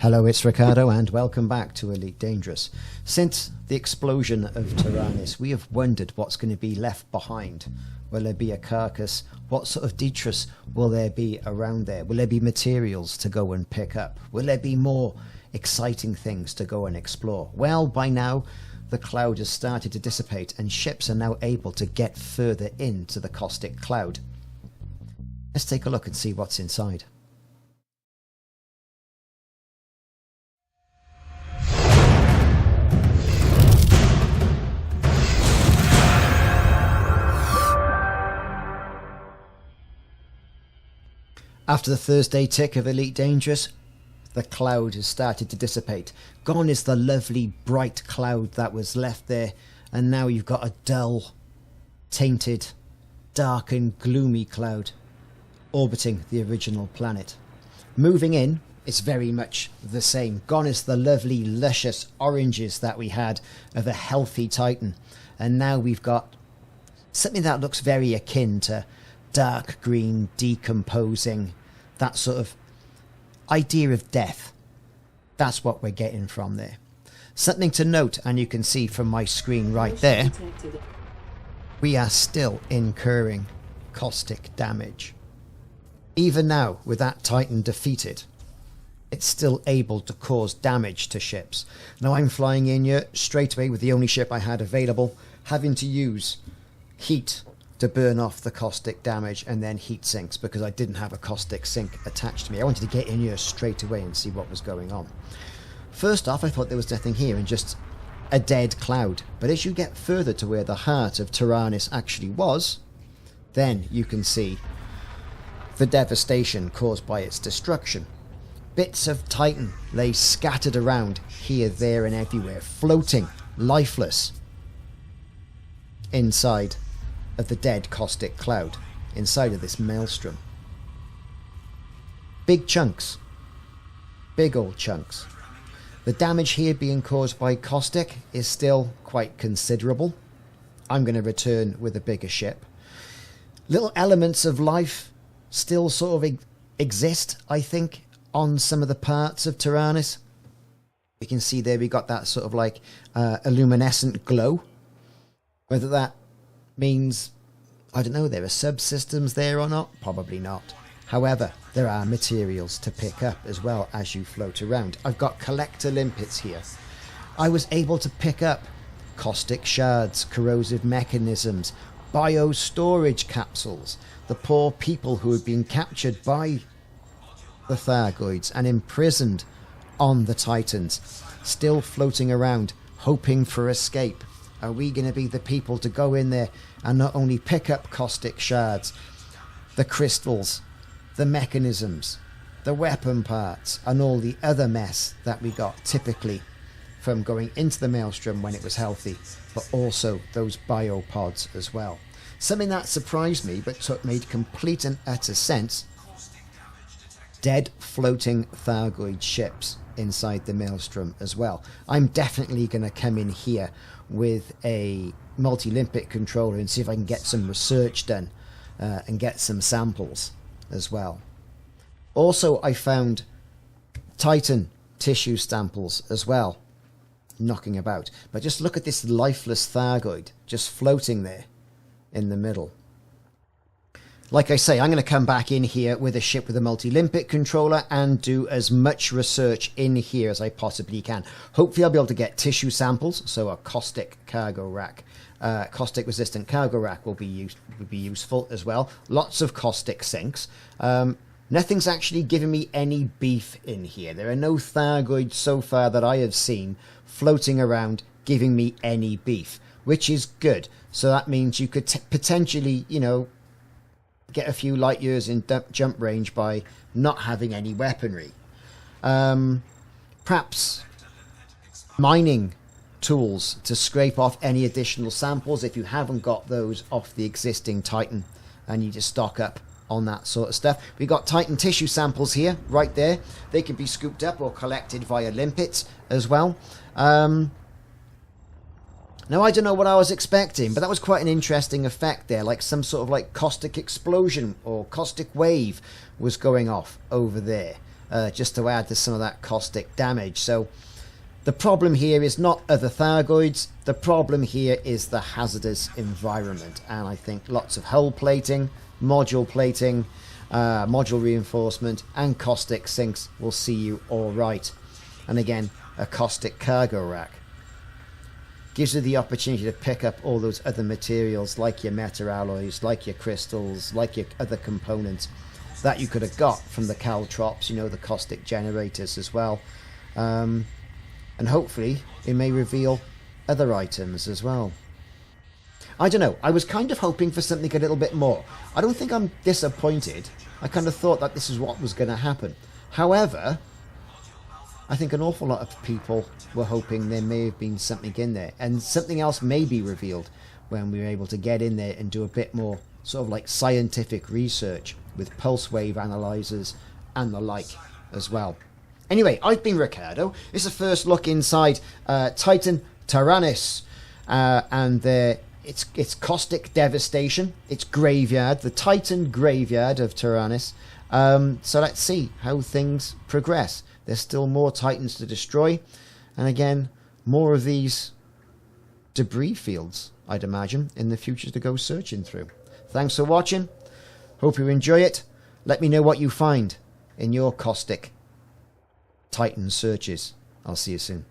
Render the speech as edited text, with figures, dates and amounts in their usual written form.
Hello, it's Ricardo and welcome back to Elite Dangerous. Since the explosion of Taranis, we have wondered what's going to be left behind. Will there be a carcass? What sort of detritus will there be around there? Will there be materials to go and pick up? Will there be more exciting things to go and explore? Well, by now, the cloud has started to dissipate and ships are now able to get further into the caustic cloud. Let's take a look and see what's inside. After the Thursday tick of Elite Dangerous, the cloud has started to dissipate. Gone is the lovely bright cloud that was left there, and now you've got a dull, tainted, dark and gloomy cloud orbiting the original planet. Moving in, it's very much the same. Gone is the lovely, luscious oranges that we had of a healthy Titan, and now we've got something that looks very akin to dark green, decomposing, that sort of idea of death. That's what we're getting from there. Something to note, and you can see from my screen right there, we are still incurring caustic damage. Even now, with that Titan defeated, it's still able to cause damage to ships. Now I'm flying in here straight away with the only ship I had available, having to use heat to burn off the caustic damage and then heat sinks because I didn't have a caustic sink attached to me. I wanted to get in here straight away and see what was going on. First off, I thought there was nothing here and just a dead cloud. But as you get further to where the heart of Taranis actually was, then you can see the devastation caused by its destruction. Bits of Titan lay scattered around here, there and everywhere, floating, lifeless, inside of the dead caustic cloud, inside of this Maelstrom. Big chunks. Big old chunks. The damage here being caused by caustic is still quite considerable. I'm going to return with a bigger ship. Little elements of life still sort of exist, I think, on some of the parts of Taranis. We can see there we got that sort of like a luminescent glow. Whether that means, I don't know, there are subsystems there or not, probably not. However, there are materials to pick up as well as you float around. I've got collector limpets here. I was able to pick up caustic shards, corrosive mechanisms, bio-storage capsules, the poor people who had been captured by the Thargoids and imprisoned on the Titans, still floating around, hoping for escape. Are we going to be the people to go in there and not only pick up caustic shards, the crystals, the mechanisms, the weapon parts, and all the other mess that we got typically from going into the Maelstrom when it was healthy, but also those biopods as well. Something that surprised me but made complete and utter sense: dead floating Thargoid ships inside the Maelstrom as well. I'm definitely going to come in here with a multi-limpet controller and see if I can get some research done and get some samples as well. Also, I found Titan tissue samples as well knocking about. But just look at this lifeless Thargoid just floating there in the middle. Like I say, I'm going to come back in here with a ship with a multi-limpet controller and do as much research in here as I possibly can. Hopefully I'll be able to get tissue samples, so a caustic cargo rack. Caustic resistant cargo rack will be useful as well. Lots of caustic sinks. Nothing's actually given me any beef in here. There are no Thargoids so far that I have seen floating around giving me any beef, which is good. So that means you could potentially, you know, get a few light years in jump range by not having any weaponry. Perhaps mining tools to scrape off any additional samples if you haven't got those off the existing Titan and you just stock up on that sort of stuff. We've got Titan tissue samples here, right there. They can be scooped up or collected via limpets as well. Now, I don't know what I was expecting, but that was quite an interesting effect there, like some sort of like caustic explosion or caustic wave was going off over there. just to add to some of that caustic damage. So the problem here is not other Thargoids, the problem here is the hazardous environment, and I think lots of hull plating, module reinforcement and caustic sinks will see you alright. And again, a caustic cargo rack gives you the opportunity to pick up all those other materials like your metal alloys, like your crystals, like your other components that you could have got from the caltrops, you know, the caustic generators as well. And hopefully it may reveal other items as well. I don't know, I was kind of hoping for something a little bit more. I don't think I'm disappointed. I kind of thought that this is what was going to happen. However, I think an awful lot of people were hoping there may have been something in there, and something else may be revealed when we're able to get in there and do a bit more sort of like scientific research with pulse wave analyzers and the like as well. Anyway, I've been Ricardo. It's a first look inside Titan Taranis, and it's caustic devastation. It's graveyard, the Titan graveyard of Taranis. So let's see how things progress. There's still more Titans to destroy, and again, more of these debris fields, I'd imagine, in the future to go searching through. Thanks for watching. Hope you enjoy it. Let me know what you find in your caustic Titan searches. I'll see you soon.